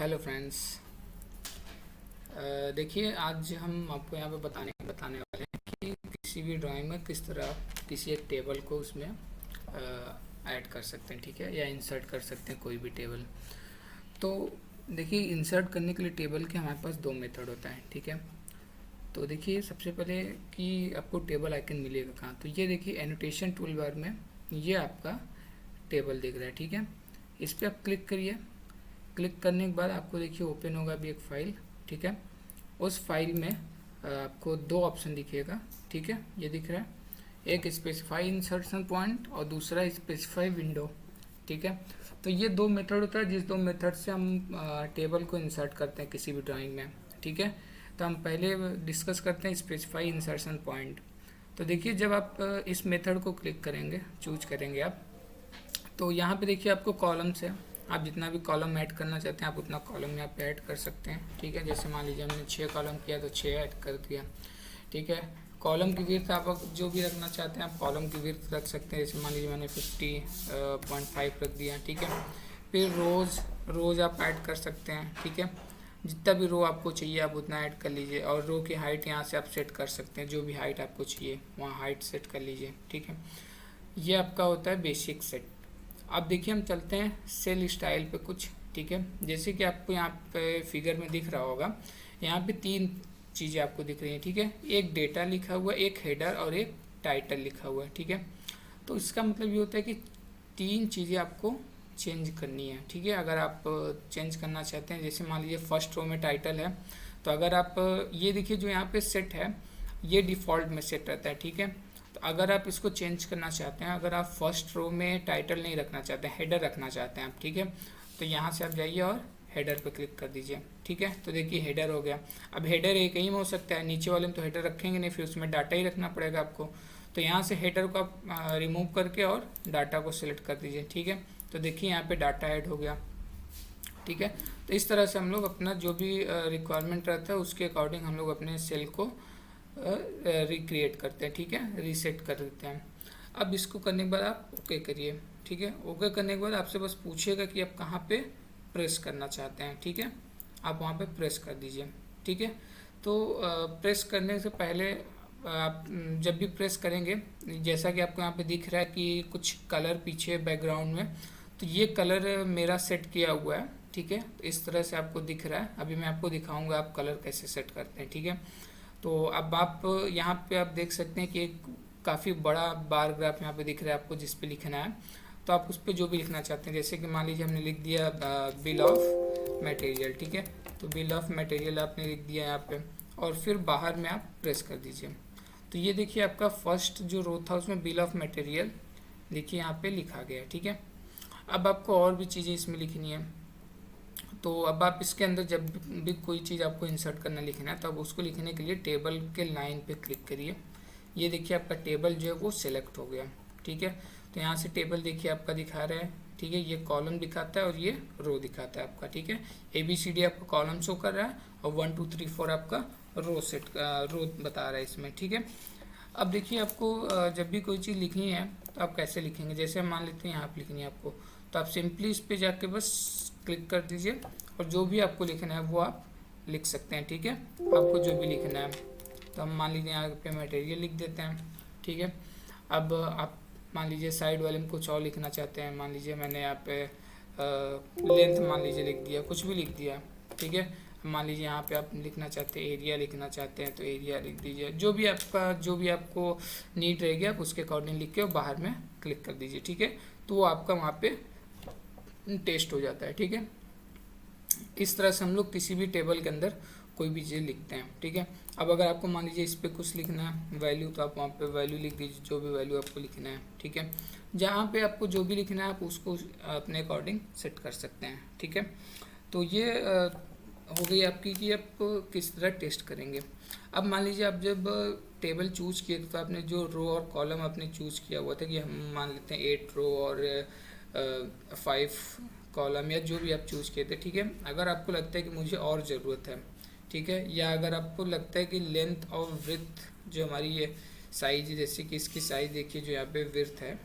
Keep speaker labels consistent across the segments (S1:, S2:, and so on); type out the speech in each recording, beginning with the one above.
S1: Hello friends. देखिए आज हम आपको यहाँ पे बताने वाले हैं कि किसी भी ड्राइंग में किस तरह किसी एक टेबल को उसमें ऐड कर सकते हैं, ठीक है, या इंसर्ट कर सकते हैं कोई भी टेबल। तो देखिए इंसर्ट करने के लिए टेबल के हमारे पास दो मेथड होता है, ठीक है। तो देखिए सबसे पहले कि आपको टेबल आइकन मिलेगा कहाँ, तो ये देखिए एनोटेशन टूल बार में ये आपका टेबल दिख रहा है, ठीक है। इस पर आप क्लिक करिए। क्लिक करने के बाद आपको देखिए ओपन होगा अभी एक फ़ाइल, ठीक है। उस फाइल में आपको दो ऑप्शन दिखेगा, ठीक है, ये दिख रहा है, एक स्पेसिफाई इंसर्शन पॉइंट और दूसरा स्पेसिफाई विंडो, ठीक है। तो ये दो मेथड होता है जिस दो मेथड से हम टेबल को इंसर्ट करते हैं किसी भी ड्राइंग में, ठीक है। तो हम पहले डिस्कस करते हैं स्पेसिफाई इंसर्शन पॉइंट। तो देखिए जब आप इस मेथड को क्लिक करेंगे, चूज करेंगे आप, तो यहाँ पे देखिए आपको कॉलम्स है। आप जितना भी कॉलम ऐड करना चाहते हैं आप उतना कॉलम यहाँ पे ऐड कर सकते हैं, ठीक है। जैसे मान लीजिए हमने 6 कॉलम किया तो 6 ऐड कर दिया, ठीक है। कॉलम की विड्थ आप जो भी रखना चाहते हैं आप कॉलम की विड्थ रख सकते हैं। जैसे मान लीजिए मैंने 50.5 रख दिया, ठीक है। फिर रोज़ आप ऐड कर सकते हैं, ठीक है। जितना भी रो आपको चाहिए आप उतना ऐड कर लीजिए, और रो की हाइट यहाँ से आप सेट कर सकते हैं, जो भी हाइट आपको चाहिए वहाँ हाइट सेट कर लीजिए, ठीक है। ये आपका होता है बेसिक सेट। अब देखिए हम चलते हैं सेल स्टाइल पे कुछ, ठीक है। जैसे कि आपको यहाँ पे फिगर में दिख रहा होगा, यहाँ पे 3 चीज़ें आपको दिख रही हैं, ठीक है। एक डेटा लिखा हुआ है, एक हेडर और एक टाइटल लिखा हुआ है, ठीक है। तो इसका मतलब ये होता है कि 3 चीज़ें आपको चेंज करनी है, ठीक है। अगर आप चेंज करना चाहते हैं, जैसे मान लीजिए फर्स्ट रो में टाइटल है, तो अगर आप ये देखिए जो यहाँ पे सेट है ये डिफ़ॉल्ट में सेट रहता है, ठीक है। तो अगर आप इसको चेंज करना चाहते हैं, अगर आप फर्स्ट रो में टाइटल नहीं रखना चाहते हैं, हेडर रखना चाहते हैं आप, ठीक है, तो यहाँ से आप जाइए और हेडर पर क्लिक कर दीजिए, ठीक है। तो देखिए हेडर हो गया। अब हेडर एक ही में हो सकता है, नीचे वाले में तो हेडर रखेंगे नहीं, फिर उसमें डाटा ही रखना पड़ेगा आपको। तो यहाँ से हेडर को आप रिमूव करके और डाटा को सिलेक्ट कर दीजिए, ठीक है। तो देखिए यहाँ पे डाटा ऐड हो गया, ठीक है। तो इस तरह से हम लोग अपना जो भी रिक्वायरमेंट रहता है उसके अकॉर्डिंग हम लोग अपने सेल को रिक्रिएट करते हैं, ठीक है, रीसेट कर देते हैं। अब इसको करने के बाद आप ओके करिए, ठीक है। ओके करने के बाद आपसे बस पूछिएगा कि आप कहाँ पे प्रेस करना चाहते हैं, ठीक है। आप वहाँ पे प्रेस कर दीजिए, ठीक है। तो प्रेस करने से पहले आप जब भी प्रेस करेंगे, जैसा कि आपको यहाँ पे दिख रहा है कि कुछ कलर पीछे बैकग्राउंड में, तो ये कलर मेरा सेट किया हुआ है, ठीक है। तो इस तरह से आपको दिख रहा है। अभी मैं आपको दिखाऊंगा आप कलर कैसे सेट करते हैं, ठीक है। तो अब आप यहाँ पे आप देख सकते हैं कि एक काफ़ी बड़ा बार ग्राफ यहाँ पे दिख रहा है आपको, जिस पे लिखना है। तो आप उस पर जो भी लिखना चाहते हैं, जैसे कि मान लीजिए हमने लिख दिया बिल ऑफ मटेरियल, ठीक है। तो बिल ऑफ मटेरियल आपने लिख दिया यहाँ पे, और फिर बाहर में आप प्रेस कर दीजिए। तो ये देखिए आपका फर्स्ट जो रो था उसमें बिल ऑफ मटेरियल देखिए यहाँ पे लिखा गया है, ठीक है। अब आपको और भी चीज़ें इसमें लिखनी है। तो अब आप इसके अंदर जब भी कोई चीज़ आपको इंसर्ट करना लिखना है, तो अब उसको लिखने के लिए टेबल के लाइन पे क्लिक करिए। ये देखिए आपका टेबल जो है वो सिलेक्ट हो गया, ठीक है। तो यहाँ से टेबल देखिए आपका दिखा रहा है, ठीक है। ये कॉलम दिखाता है और ये रो दिखाता है आपका, ठीक है। ABCD आपका कॉलम शो कर रहा है और 1 2 3 4 आपका रो बता रहा है इसमें, ठीक है। अब देखिए आपको जब भी कोई चीज़ लिखनी है तो आप कैसे लिखेंगे, जैसे मान लेते हैं यहाँ पर लिखनी है आपको, तो आप सिंपली इस पर जाके बस क्लिक कर दीजिए और जो भी आपको लिखना है वो आप लिख सकते हैं, ठीक है। आपको जो भी लिखना है, तो हम मान लीजिए यहाँ पे मटेरियल लिख देते हैं, ठीक है। अब आप मान लीजिए साइड वाले में कुछ और लिखना चाहते हैं, मान लीजिए मैंने यहाँ पे लेंथ मान लीजिए लिख दिया, कुछ भी लिख दिया, ठीक है। मान लीजिए यहाँ पे आप लिखना चाहते हैं एरिया लिखना चाहते हैं तो एरिया लिख दीजिए। जो भी आपको नीड रहेगी आप उसके अकॉर्डिंग लिख के और बाहर में क्लिक कर दीजिए, ठीक है। तो वो आपका वहाँ पे टेस्ट हो जाता है, ठीक है। इस तरह से हम लोग किसी भी टेबल के अंदर कोई भी चीज़ लिखते हैं, ठीक है। अब अगर आपको मान लीजिए इस पर कुछ लिखना है वैल्यू, तो आप वहाँ पे वैल्यू लिख दीजिए, जो भी वैल्यू आपको लिखना है, ठीक है। जहाँ पे आपको जो भी लिखना है आप उसको अपने अकॉर्डिंग सेट कर सकते हैं, ठीक है। तो ये हो गई आपकी कि आप किस तरह टेस्ट करेंगे। अब मान लीजिए आप जब टेबल चूज़ किए तो आपने जो रो और कॉलम आपने चूज़ किया हुआ था कि हम मान लेते हैं 8 रो और 5 कॉलम या जो भी आप चूज़ किए थे, ठीक है। अगर आपको लगता है कि मुझे और ज़रूरत है, ठीक है, या अगर आपको लगता है कि लेंथ और विड्थ जो हमारी ये साइज, जैसे कि इसकी साइज़ देखिए जो यहाँ पे विड्थ है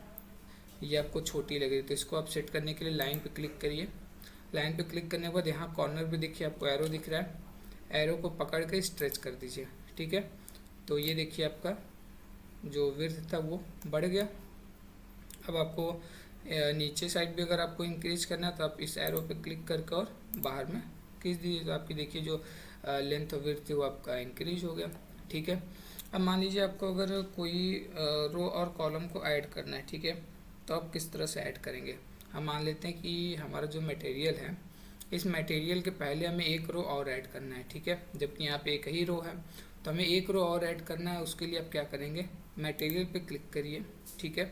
S1: ये आपको छोटी लग रही है, तो इसको आप सेट करने के लिए लाइन पे क्लिक करिए। लाइन पे क्लिक करने के बाद यहाँ कॉर्नर पे देखिए आपको एरो दिख रहा है, एरो को पकड़ के स्ट्रेच कर दीजिए, ठीक है। तो ये देखिए आपका जो विड्थ था वो बढ़ गया। अब आपको नीचे साइड भी अगर आपको इंक्रीज करना है तो आप इस एरो पे क्लिक करके और बाहर में खींच दीजिए, तो आपकी देखिए जो लेंथ और विड्थ है वो आपका इंक्रीज हो गया, ठीक है। अब मान लीजिए आपको अगर कोई रो और कॉलम को ऐड करना है, ठीक है, तो आप किस तरह से ऐड करेंगे। हम मान लेते हैं कि हमारा जो मटेरियल है, इस मटेरियल के पहले हमें एक रो और ऐड करना है, ठीक है, जबकि यहाँ पे एक ही रो है, तो हमें एक रो और ऐड करना है। उसके लिए आप क्या करेंगे, मटेरियल पे क्लिक करिए, ठीक है,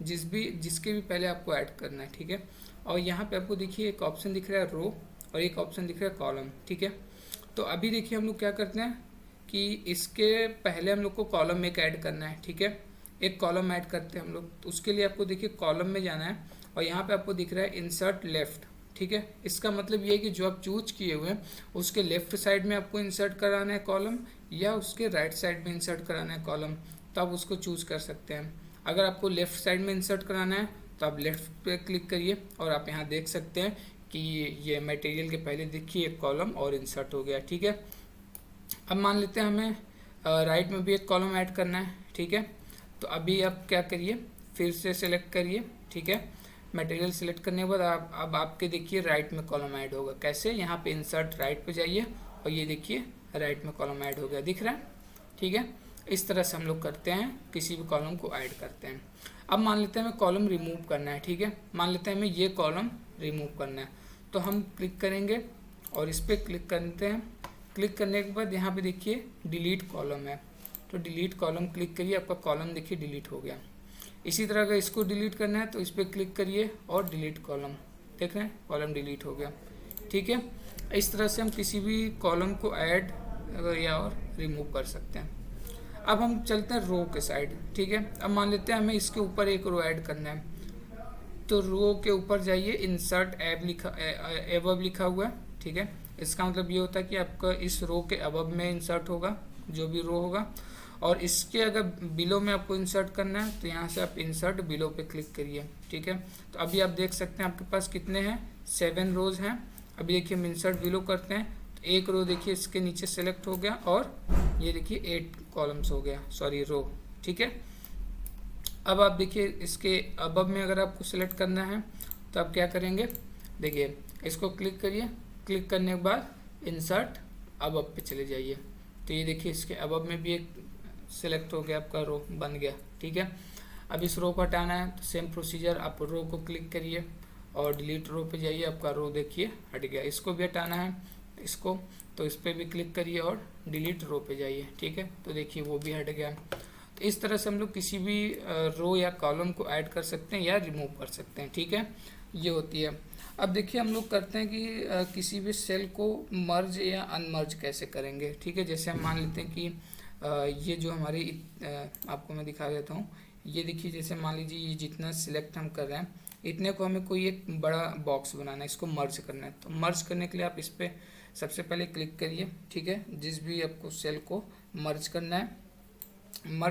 S1: जिसके भी पहले आपको ऐड करना है, ठीक है। और यहाँ पे आपको देखिए एक ऑप्शन दिख रहा है रो और एक ऑप्शन दिख रहा है कॉलम, ठीक है। तो अभी देखिए हम लोग क्या करते हैं कि इसके पहले हम लोग को कॉलम एक ऐड करना है, ठीक है, एक कॉलम ऐड करते हैं हम लोग। तो उसके लिए आपको देखिए कॉलम में जाना है और यहाँ पे आपको दिख रहा है इंसर्ट लेफ्ट, ठीक है। इसका मतलब ये है कि जो आप चूज किए हुए हैं उसके लेफ्ट साइड में आपको इंसर्ट कराना है कॉलम या उसके राइट साइड में इंसर्ट कराना है कॉलम, तो आप उसको चूज कर सकते हैं। अगर आपको लेफ्ट साइड में इंसर्ट कराना है तो आप लेफ्ट पे क्लिक करिए और आप यहाँ देख सकते हैं कि ये मटेरियल के पहले देखिए एक कॉलम और इंसर्ट हो गया, ठीक है। अब मान लेते हैं हमें राइट में भी एक कॉलम ऐड करना है, ठीक है। तो अभी आप क्या करिए, फिर से सिलेक्ट करिए, ठीक है। मटेरियल सिलेक्ट करने के बाद अब आपके देखिए राइट में कॉलम ऐड होगा। कैसे, यहाँ पे इंसर्ट राइट पे जाइए और ये देखिए राइट में कॉलम ऐड हो गया, दिख रहा है, ठीक है। इस तरह से हम लोग करते हैं, किसी भी कॉलम को ऐड करते हैं। अब मान लेते हैं हमें कॉलम रिमूव करना है, ठीक है। मान लेते हैं हमें ये कॉलम रिमूव करना है, तो हम क्लिक करेंगे और इस पर क्लिक करते हैं। क्लिक करने के बाद यहाँ पे देखिए डिलीट कॉलम है, तो डिलीट कॉलम क्लिक करिए, आपका कॉलम देखिए डिलीट हो गया। इसी तरह अगर इसको डिलीट करना है तो इस पर क्लिक करिए और डिलीट कॉलम, देख रहे हैं कॉलम डिलीट हो गया, ठीक है। इस तरह से हम किसी भी कॉलम को ऐड या और रिमूव कर सकते हैं। अब हम चलते हैं रो के साइड, ठीक है। अब मान लेते हैं हमें इसके ऊपर एक रो ऐड करना है, तो रो के ऊपर जाइए, इंसर्ट एबव लिखा हुआ है, ठीक है। इसका मतलब ये होता है कि आपका इस रो के अबव में इंसर्ट होगा जो भी रो होगा, और इसके अगर बिलो में आपको इंसर्ट करना है तो यहाँ से आप इंसर्ट बिलो पे क्लिक करिए, ठीक है। तो अभी आप देख सकते हैं आपके पास कितने हैं, 7 रोज हैं। अभी देखिए हम इंसर्ट बिलो करते हैं तो एक रो देखिए इसके नीचे सेलेक्ट हो गया और ये देखिए 8 कॉलम्स हो गया, सॉरी रो, ठीक है। अब आप देखिए इसके अबव में अगर आपको सिलेक्ट करना है तो आप क्या करेंगे, देखिए इसको क्लिक करिए, क्लिक करने के बाद इंसर्ट अबव पे चले जाइए, तो ये देखिए इसके अबव में भी एक सिलेक्ट हो गया, आपका रो बन गया, ठीक है। अब इस रो को हटाना है तो सेम प्रोसीजर, आप रो को क्लिक करिए और डिलीट रो पे जाइए, आपका रो देखिए हट गया। इसको भी हटाना है इसको, तो इस पर भी क्लिक करिए और डिलीट रो पे जाइए, ठीक है, तो देखिए वो भी हट गया। तो इस तरह से हम लोग किसी भी रो या कॉलम को ऐड कर सकते हैं या रिमूव कर सकते हैं, ठीक है, ये होती है। अब देखिए हम लोग करते हैं कि किसी भी सेल को मर्ज या अनमर्ज कैसे करेंगे, ठीक है। जैसे हम मान लेते हैं कि ये जो हमारी आपको मैं दिखा देता हूँ, ये देखिए जैसे मान लीजिए ये जितना सिलेक्ट हम कर रहे हैं इतने को हमें कोई एक बड़ा बॉक्स बनाना है, इसको मर्ज करना है। तो मर्ज करने के लिए आप इस पर सबसे पहले क्लिक करिए, ठीक है, जिस भी आपको सेल को मर्ज करना है।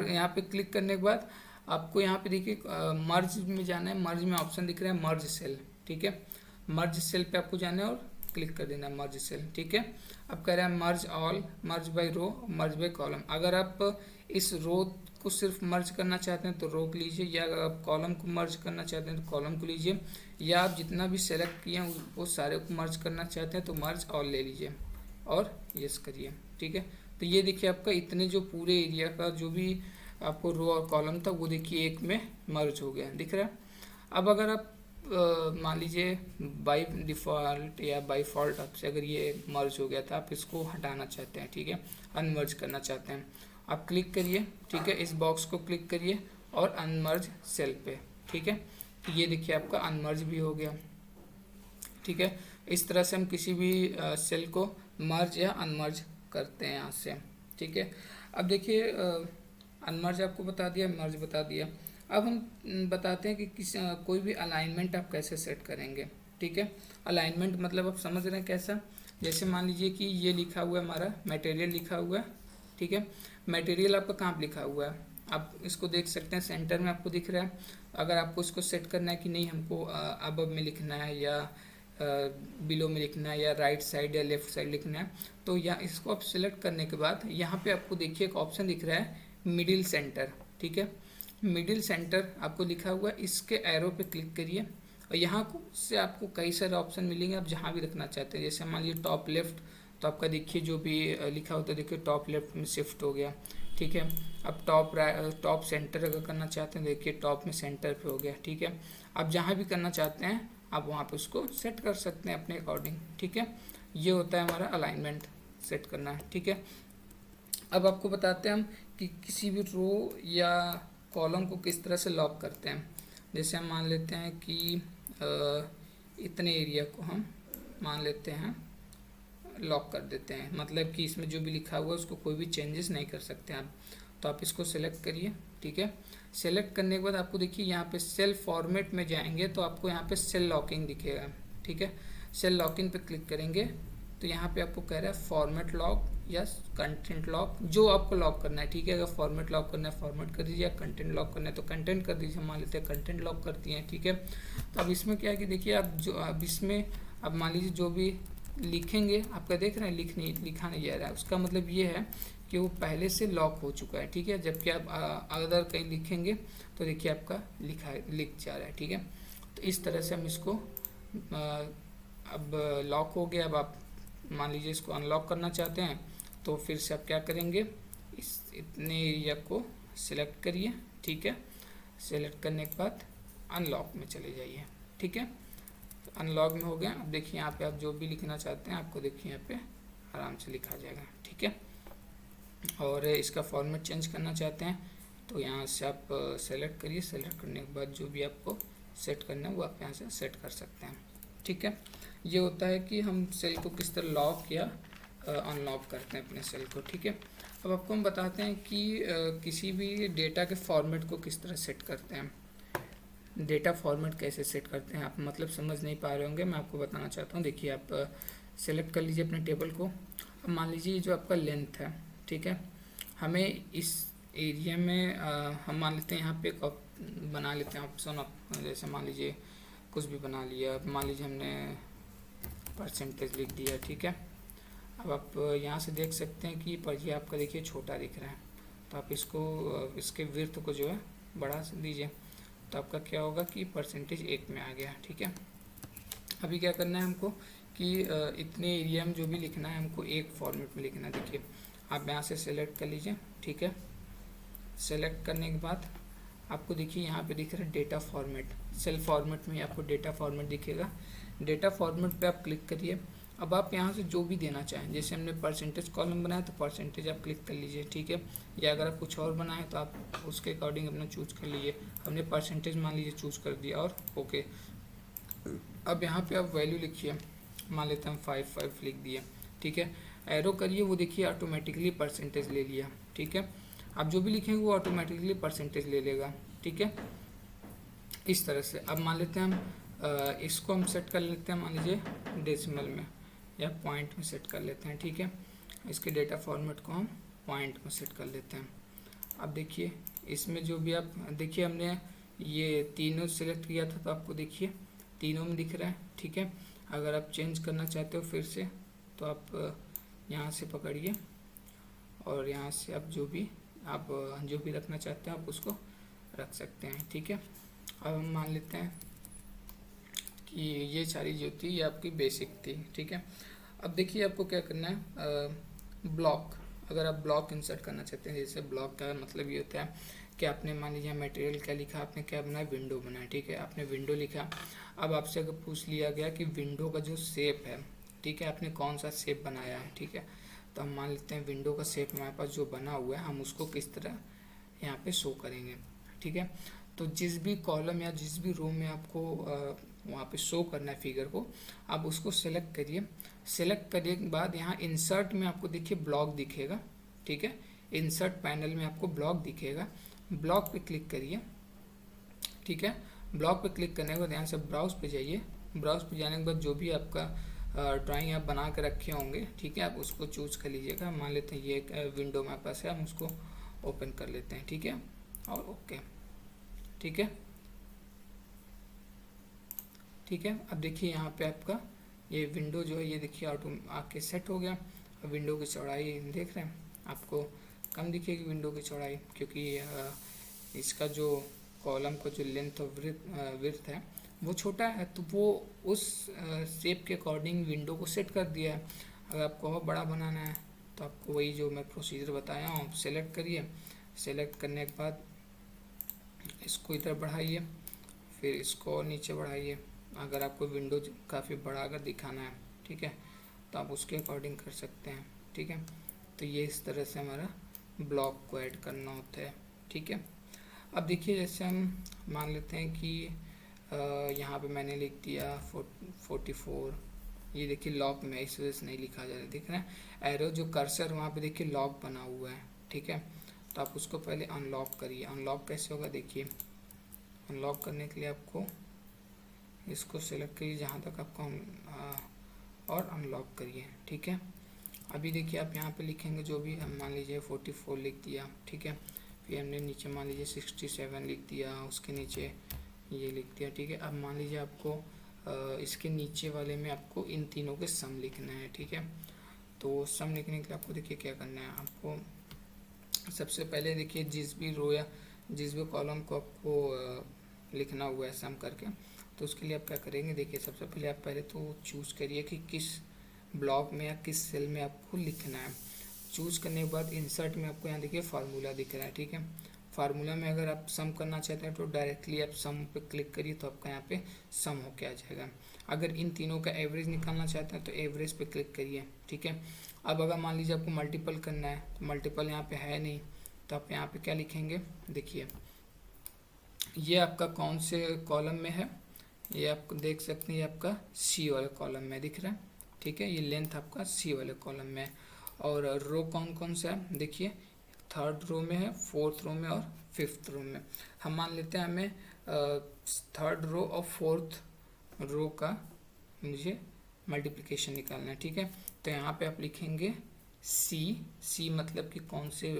S1: यहाँ पे क्लिक करने के बाद आपको यहाँ पे देखिए मर्ज में जाना है, मर्ज में ऑप्शन दिख रहा है मर्ज सेल, ठीक है। मर्ज सेल पे आपको जाना है और क्लिक कर देना है मर्ज सेल, ठीक है। अब कह रहा है merge all, merge by row, merge by column. अगर आप इस रो को सिर्फ मर्ज करना चाहते हैं तो रो को लीजिए, या अगर आप कॉलम को मर्ज करना चाहते हैं तो कॉलम को लीजिए, या आप जितना भी सेलेक्ट किए हैं वो सारे को मर्ज करना चाहते हैं तो मर्ज ऑल ले लीजिए और यस करिए, ठीक है। तो ये देखिए आपका इतने जो पूरे एरिया का जो भी आपको रो और कॉलम था वो देखिए एक में मर्ज हो गया, दिख रहा है। अब अगर आप मान लीजिए बाय डिफ़ॉल्ट या बाय फॉल्ट आपसे अगर ये मर्ज हो गया था, आप इसको हटाना चाहते हैं, ठीक है, अनमर्ज करना चाहते हैं, आप क्लिक करिए, ठीक है, इस बॉक्स को क्लिक करिए और अनमर्ज सेल पे, ठीक है। तो ये देखिए आपका अनमर्ज भी हो गया, ठीक है। इस तरह से हम किसी भी सेल को मर्ज या अनमर्ज करते हैं यहाँ से, ठीक है। अब देखिए अनमर्ज आपको बता दिया, मर्ज बता दिया। अब हम बताते हैं कि कोई भी अलाइनमेंट आप कैसे सेट करेंगे, ठीक है। अलाइनमेंट मतलब आप समझ रहे हैं कैसा, जैसे मान लीजिए कि ये लिखा हुआ है हमारा मटेरियल लिखा हुआ है, ठीक है। मटेरियल आपका कहाँ पे लिखा हुआ है, आप इसको देख सकते हैं सेंटर में आपको दिख रहा है। अगर आपको इसको सेट करना है कि नहीं हमको अबव में लिखना है या बिलो में लिखना है या राइट साइड या लेफ्ट साइड लिखना है, तो यहाँ इसको आप सिलेक्ट करने के बाद यहाँ पे आपको देखिए एक ऑप्शन दिख रहा है मिडिल सेंटर, ठीक है। मिडिल सेंटर आपको लिखा हुआ है, इसके एरो पे क्लिक करिए और यहाँ से आपको कई सारे ऑप्शन मिलेंगे, आप जहाँ भी रखना चाहते हैं। जैसे मान लीजिए टॉप लेफ्ट, तो आपका देखिए जो भी लिखा होता है देखिए टॉप लेफ्ट में शिफ्ट हो गया, ठीक है। अब टॉप सेंटर अगर करना चाहते हैं देखिए टॉप में सेंटर पे हो गया, ठीक है। आप जहाँ भी करना चाहते हैं आप वहाँ पे उसको सेट कर सकते हैं अपने अकॉर्डिंग, ठीक है। ये होता है हमारा अलाइनमेंट सेट करना है, ठीक है। अब आपको बताते हैं हम कि किसी भी रो या कॉलम को किस तरह से लॉक करते हैं। जैसे हम मान लेते हैं कि इतने एरिया को हम मान लेते हैं लॉक कर देते हैं, मतलब कि इसमें जो भी लिखा हुआ है उसको कोई भी चेंजेस नहीं कर सकते आप। तो आप इसको सेलेक्ट करिए, ठीक है। सेलेक्ट करने के बाद आपको देखिए यहाँ पे सेल फॉर्मेट में जाएंगे तो आपको यहाँ पे सेल लॉकिंग दिखेगा, ठीक है। सेल लॉकिंग पे क्लिक करेंगे तो यहाँ पे आपको कह रहा है फॉर्मेट लॉक या कंटेंट लॉक, जो आपको लॉक करना है, ठीक है। अगर फॉर्मेट लॉक करना है फॉर्मेट कर दीजिए, कंटेंट लॉक करना है तो कंटेंट कर दीजिए। मान लेते हैं कंटेंट लॉक करती हैं, ठीक है। तो अब इसमें क्या है कि देखिए आप जो अब इसमें अब मान लीजिए जो भी लिखेंगे, आपका देख रहे हैं लिखा नहीं जा रहा है, उसका मतलब ये है कि वो पहले से लॉक हो चुका है, ठीक है। जबकि आप अगर कहीं लिखेंगे तो देखिए आपका लिख जा रहा है, ठीक है। तो इस तरह से हम इसको अब लॉक हो गया। अब आप मान लीजिए इसको अनलॉक करना चाहते हैं तो फिर से आप क्या करेंगे, इतने एरिया को सिलेक्ट करिए, ठीक है। सिलेक्ट करने के बाद अनलॉक में चले जाइए, ठीक है। तो अनलॉक में हो गया। अब देखिए यहाँ पे आप जो भी लिखना चाहते हैं आपको देखिए यहाँ पे आराम से लिखा जाएगा, ठीक है। और इसका फॉर्मेट चेंज करना चाहते हैं तो यहाँ से आप सेलेक्ट करिए, सेलेक्ट करने के बाद जो भी आपको सेट करना है वो आप यहाँ से सेट कर सकते हैं, ठीक है। ये होता है कि हम सेल को किस तरह लॉक या अनलॉक करते हैं अपने सेल को, ठीक है। अब आपको हम बताते हैं कि किसी भी डेटा के फॉर्मेट को किस तरह सेट करते हैं। डेटा फॉर्मेट कैसे सेट करते हैं, आप मतलब समझ नहीं पा रहे होंगे, मैं आपको बताना चाहता हूँ। देखिए आप सेलेक्ट कर लीजिए अपने टेबल को। अब मान लीजिए जो आपका लेंथ है, ठीक है, हमें इस एरिया में हम मान लेते हैं यहाँ पे एक बना लेते हैं ऑप्शन, जैसे मान लीजिए कुछ भी बना लिया, मान लीजिए हमने परसेंटेज लिख दिया, ठीक है। अब आप यहाँ से देख सकते हैं कि पर ये आपका देखिए छोटा दिख रहा है, तो आप इसको इसके विड्थ को जो है बढ़ा दीजिए, तो आपका क्या होगा कि परसेंटेज 1 में आ गया, ठीक है। अभी क्या करना है हमको कि इतने एरिया में जो भी लिखना है हमको एक फॉर्मेट में लिखना है। देखिए आप यहाँ से सेलेक्ट कर लीजिए, ठीक है। सेलेक्ट करने के बाद आपको देखिए यहाँ पे दिख रहा है डेटा फॉर्मेट, सेल फॉर्मेट में आपको डेटा फॉर्मेट दिखेगा। डेटा फॉर्मेट पे आप क्लिक करिए। अब आप यहाँ से जो भी देना चाहें, जैसे हमने परसेंटेज कॉलम बनाया तो परसेंटेज आप क्लिक कर लीजिए, ठीक है। या अगर आप कुछ और बनाएं तो आप उसके अकॉर्डिंग अपना चूज कर लीजिए। हमने परसेंटेज मान लीजिए चूज कर दिया और ओके। अब यहाँ पे आप वैल्यू लिखिए, मान लेते हैं हम 5 लिख दिए, ठीक है। एरो करिए, वो देखिए ऑटोमेटिकली परसेंटेज ले लिया, ठीक है। आप जो भी लिखेंगे वो ऑटोमेटिकली परसेंटेज ले लेगा, ठीक है। इस तरह से अब मान लेते हैं हम इसको हम सेट कर लेते हैं, मान लीजिए डेसिमल में या पॉइंट में सेट कर लेते हैं, ठीक है। इसके डेटा फॉर्मेट को हम पॉइंट में सेट कर लेते हैं। अब देखिए इसमें जो भी आप देखिए हमने ये तीनों सेलेक्ट किया था तो आपको देखिए तीनों में दिख रहा है, ठीक है। अगर आप चेंज करना चाहते हो फिर से तो आप यहाँ से पकड़िए और यहाँ से आप जो भी रखना चाहते हैं आप उसको रख सकते हैं, ठीक है। अब हम मान लेते हैं कि ये सारी जो थी ये आपकी बेसिक थी, ठीक है। अब देखिए आपको क्या करना है, ब्लॉक, अगर आप ब्लॉक इंसर्ट करना चाहते हैं, जैसे ब्लॉक का मतलब ये होता है कि आपने मान लीजिए मटेरियल क्या लिखा, आपने क्या बनाया, विंडो बनाया, ठीक है। आपने विंडो लिखा। अब आपसे अगर पूछ लिया गया कि विंडो का जो शेप है, ठीक है, आपने कौन सा शेप बनाया है, ठीक है। तो हम मान लेते हैं विंडो का शेप हमारे पास जो बना हुआ है हम उसको किस तरह यहाँ पे शो करेंगे, ठीक है। तो जिस भी कॉलम या जिस भी रो में आपको वहाँ पे शो करना है फिगर को, आप उसको सेलेक्ट करिए। सेलेक्ट करने के बाद यहाँ इंसर्ट में आपको देखिए ब्लॉक दिखेगा, ठीक है। इंसर्ट पैनल में आपको ब्लॉक दिखेगा, ब्लॉक पे क्लिक करिए, ठीक है। ब्लॉक पे क्लिक करने के बाद यहाँ से ब्राउज पे जाइए। ब्राउज पे जाने के बाद जो भी आपका ड्राइंग आप बना के रखे होंगे, ठीक है, आप उसको चूज कर लीजिएगा। मान लेते हैं ये एक विंडो मेरे पास है, हम उसको ओपन कर लेते हैं, ठीक है, और ओके, ठीक है। ठीक है। अब देखिए यहाँ पे आपका ये विंडो जो है ये देखिए ऑटो आके सेट हो गया। अब विंडो की चौड़ाई देख रहे हैं, आपको कम दिखेगी विंडो की चौड़ाई, क्योंकि इसका जो कॉलम का जो लेंथ और विड्थ है वो छोटा है, तो वो उस शेप के अकॉर्डिंग विंडो को सेट कर दिया है। अगर आपको और बड़ा बनाना है तो आपको वही जो मैं प्रोसीजर बताया हूँ आप सेलेक्ट करिए। सेलेक्ट करने के बाद इसको इधर बढ़ाइए, फिर इसको और नीचे बढ़ाइए। अगर आपको विंडो काफ़ी बड़ा अगर दिखाना है, ठीक है, तो आप उसके अकॉर्डिंग कर सकते हैं, ठीक है। तो ये इस तरह से हमारा ब्लॉक को ऐड करना होता है, ठीक है। अब देखिए जैसे हम मान लेते हैं कि यहाँ पे मैंने लिख दिया 44, ये देखिए लॉक में इस वजह से नहीं लिखा जा रहा है, दिख रहा है एरो जो कर्सर वहाँ पे देखिए लॉक बना हुआ है, ठीक है। तो आप उसको पहले अनलॉक करिए। अनलॉक कैसे होगा देखिए, अनलॉक करने के लिए आपको इसको सेलेक्ट करिए जहाँ तक आपको और अनलॉक करिए, ठीक है। अभी देखिए आप यहाँ पे लिखेंगे जो भी, हम मान लीजिए 44 लिख दिया, ठीक है। फिर हमने नीचे मान लीजिए 67 लिख दिया, उसके नीचे ये लिख दिया, ठीक है। अब मान लीजिए आपको इसके नीचे वाले में आपको इन तीनों के सम लिखना है, ठीक है। तो सम लिखने के लिए आपको देखिए क्या करना है, आपको सबसे पहले देखिए जिस भी रो या जिस भी कॉलम को आपको लिखना हुआ है सम करके, तो उसके लिए आप क्या करेंगे देखिए, सबसे पहले आप पहले तो चूज़ करिए कि किस ब्लॉक में या किस सेल में आपको लिखना है। चूज़ करने के बाद इंसर्ट में आपको यहाँ देखिए फार्मूला दिख रहा है, ठीक है। फार्मूला में अगर आप सम करना चाहते हैं तो डायरेक्टली आप सम पे क्लिक करिए तो आपका यहाँ पे सम होके आ जाएगा। अगर इन तीनों का एवरेज निकालना चाहते हैं तो एवरेज पे क्लिक करिए, ठीक है। अब अगर मान लीजिए आपको मल्टीपल करना है, तो मल्टीपल यहाँ पे है नहीं, तो आप यहाँ पे क्या लिखेंगे देखिए, ये आपका कौन से कॉलम में है, ये आप देख सकते हैं, ये आपका सी वाले कॉलम में दिख रहा है, ठीक है। ये लेंथ आपका सी वाले कॉलम में है। और रो कौन कौन सा है देखिए, थर्ड रो में है, फोर्थ रो में और फिफ्थ रो में। हम मान लेते हैं हमें थर्ड रो और फोर्थ रो का मुझे मल्टीप्लिकेशन निकालना है, ठीक है। तो यहाँ पे आप लिखेंगे सी मतलब कि कौन से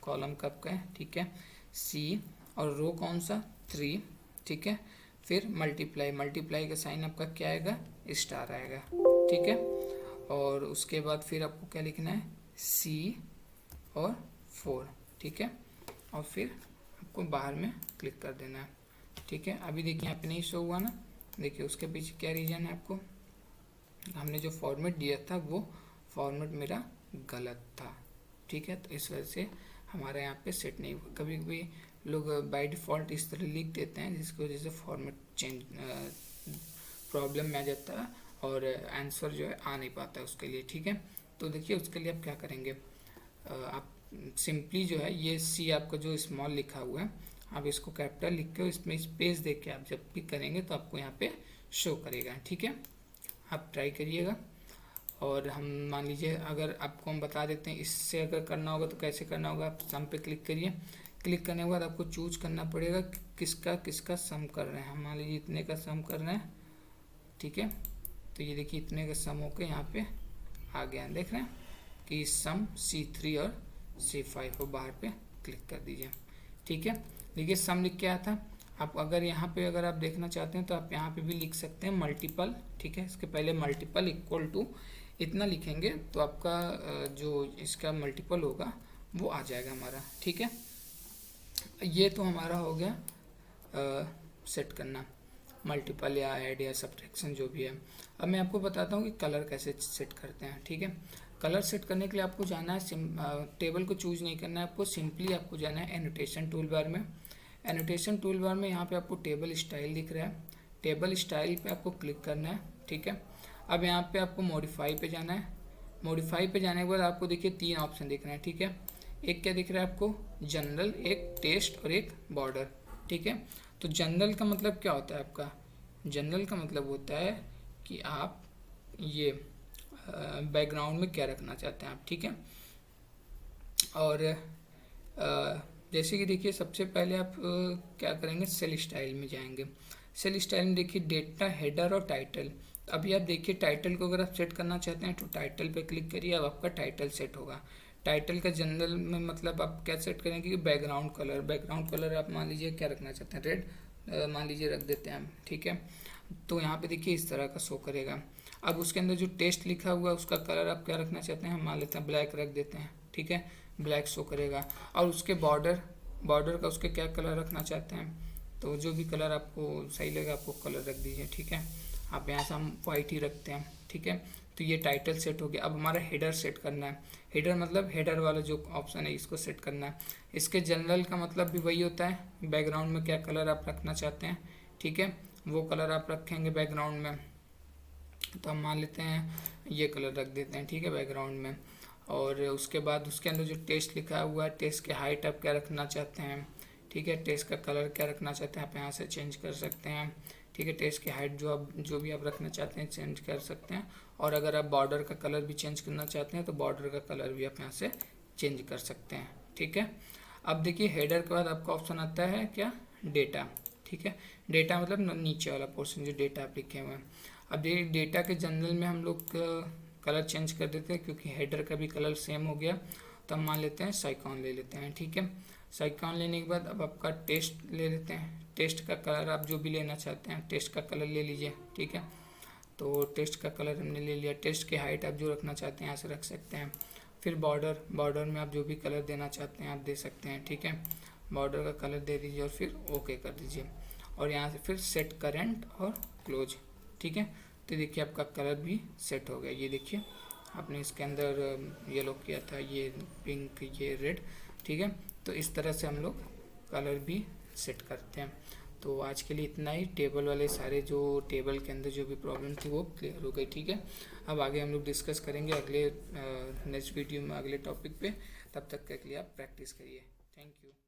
S1: कॉलम का आपका है, ठीक है, सी, और रो कौन सा 3, ठीक है। फिर मल्टीप्लाई का साइन आपका क्या आएगा, स्टार आएगा, ठीक है। और उसके बाद फिर आपको क्या लिखना है, सी और 4, ठीक है। और फिर आपको बाहर में क्लिक कर देना है, ठीक है। अभी देखिए यहाँ पे नहीं शो हुआ ना, देखिए उसके पीछे क्या रीज़न है, आपको हमने जो फॉर्मेट दिया था वो फॉर्मेट मेरा गलत था, ठीक है। तो इस वजह से हमारे यहाँ पे सेट नहीं हुआ। कभी कभी लोग बाय डिफ़ॉल्ट इस तरह लिख देते हैं जिसकी वजह से फॉर्मेट चेंज प्रॉब्लम में आ जाता है और आंसर जो है आ नहीं पाता है उसके लिए, ठीक है। तो देखिए उसके लिए आप क्या करेंगे, आप सिंपली जो है ये सी आपका जो स्मॉल लिखा हुआ है, आप इसको कैपिटल लिख के इसमें स्पेस दे के आप जब भी करेंगे तो आपको यहाँ पे शो करेगा, ठीक है। आप ट्राई करिएगा। और हम मान लीजिए अगर आपको हम बता देते हैं इससे अगर करना होगा तो कैसे करना होगा, आप सम पे क्लिक करिए। क्लिक करने के बाद आपको चूज करना पड़ेगा किसका सम कर रहे हैं। हम मान लीजिए इतने का सम कर रहे हैं, ठीक है। तो ये देखिए इतने का सम होकर यहाँ पे आ गया, देख रहे हैं कि सम C3 और C5 को बाहर पे क्लिक कर दीजिए, ठीक है। देखिए सम लिख के आया था। आप अगर यहाँ पे अगर आप देखना चाहते हैं तो आप यहाँ पे भी लिख सकते हैं मल्टीपल, ठीक है। इसके पहले मल्टीपल इक्वल टू इतना लिखेंगे तो आपका जो इसका मल्टीपल होगा वो आ जाएगा हमारा, ठीक है। ये तो हमारा हो गया सेट करना मल्टीपल या ऐड या सब्ट्रैक्शन जो भी है। अब मैं आपको बताता हूँ कि कलर कैसे सेट करते हैं, ठीक है। कलर सेट करने के लिए आपको जाना है, टेबल को चूज नहीं करना है आपको, सिंपली आपको जाना है एनोटेशन टूल बार में। एनोटेशन टूल बार में यहाँ पे आपको टेबल स्टाइल दिख रहा है, टेबल स्टाइल पे आपको क्लिक करना है, ठीक है। अब यहाँ पे आपको मॉडिफाई पे जाना है। मॉडिफाई पे जाने के बाद आपको देखिए 3 ऑप्शन दिख रहे हैं, ठीक है। एक क्या दिख रहा है आपको, जनरल, एक टेस्ट और एक बॉर्डर, ठीक है। तो जनरल का मतलब क्या होता है आपका, जनरल का मतलब होता है कि आप ये बैकग्राउंड में क्या रखना चाहते हैं आप, ठीक है। और जैसे कि देखिए सबसे पहले आप क्या करेंगे, सेल स्टाइल में जाएंगे। सेल स्टाइल में देखिए डेटा, हेडर और टाइटल। अभी आप देखिए टाइटल को अगर आप सेट करना चाहते हैं तो टाइटल पे क्लिक करिए, अब आपका टाइटल सेट होगा। टाइटल का जनरल में मतलब आप क्या सेट करेंगे कि बैकग्राउंड कलर आप मान लीजिए क्या रखना चाहते हैं, रेड, मान लीजिए रख देते हैं हम, ठीक है। तो यहाँ पे देखिए इस तरह का शो करेगा। अब उसके अंदर जो टेस्ट लिखा हुआ है उसका कलर आप क्या रखना चाहते हैं, हम मान लेते हैं ब्लैक रख देते हैं, ठीक है, ब्लैक शो करेगा। और उसके बॉर्डर का उसके क्या कलर रखना चाहते हैं, तो जो भी कलर आपको सही लगे आपको कलर रख दीजिए, ठीक है। आप यहाँ से हम वाइट ही रखते हैं, ठीक है। तो ये टाइटल सेट हो गया। अब हमारा हेडर सेट करना है। हेडर मतलब हेडर वाला जो ऑप्शन है इसको सेट करना है। इसके जनरल का मतलब भी वही होता है, बैकग्राउंड में क्या कलर आप रखना चाहते हैं, ठीक है, वो कलर आप रखेंगे बैकग्राउंड में। तो हम मान लेते हैं ये कलर रख देते हैं, ठीक है, बैकग्राउंड में। और उसके बाद उसके अंदर जो टेस्ट लिखा हुआ है, टेस्ट के हाइट आप क्या रखना चाहते हैं, ठीक है, टेस्ट का कलर क्या रखना चाहते हैं आप यहाँ से चेंज कर सकते हैं, ठीक है। टेस्ट की हाइट जो भी आप रखना चाहते हैं चेंज कर सकते हैं। और अगर आप बॉर्डर का कलर भी चेंज करना चाहते हैं तो बॉर्डर का कलर भी आप यहाँ से चेंज कर सकते हैं, ठीक है। अब देखिए हेडर के बाद आपका ऑप्शन आता है क्या, डेटा, ठीक है। डेटा मतलब नीचे वाला पोर्शन जो डेटा आप लिखे हुए हैं। अब ये डेटा के जनरल में हम लोग कलर चेंज कर देते हैं क्योंकि हेडर का भी कलर सेम हो गया। तो हम मान लेते हैं साइकॉन ले लेते हैं, ठीक है। साइकॉन लेने के बाद अब आपका टेस्ट ले लेते हैं। टेस्ट का कलर आप जो भी लेना चाहते हैं टेस्ट का कलर ले लीजिए, ठीक है। तो टेस्ट का कलर हमने ले लिया। टेस्ट की हाइट आप जो रखना चाहते हैं यहाँ से रख सकते हैं। फिर बॉर्डर में आप जो भी कलर देना चाहते हैं आप दे सकते हैं, ठीक है। बॉर्डर का कलर दे दीजिए और फिर ओके कर दीजिए। और यहाँ से फिर सेट करेंट और क्लोज, ठीक है। तो देखिए आपका कलर भी सेट हो गया। ये देखिए आपने इसके अंदर येलो किया था, ये पिंक, ये रेड, ठीक है। तो इस तरह से हम लोग कलर भी सेट करते हैं। तो आज के लिए इतना ही। टेबल वाले सारे जो टेबल के अंदर जो भी प्रॉब्लम थी वो क्लियर हो गई, ठीक है। अब आगे हम लोग डिस्कस करेंगे अगले नेक्स्ट वीडियो में अगले टॉपिक पे। तब तक के लिए आप प्रैक्टिस करिए। Thank you.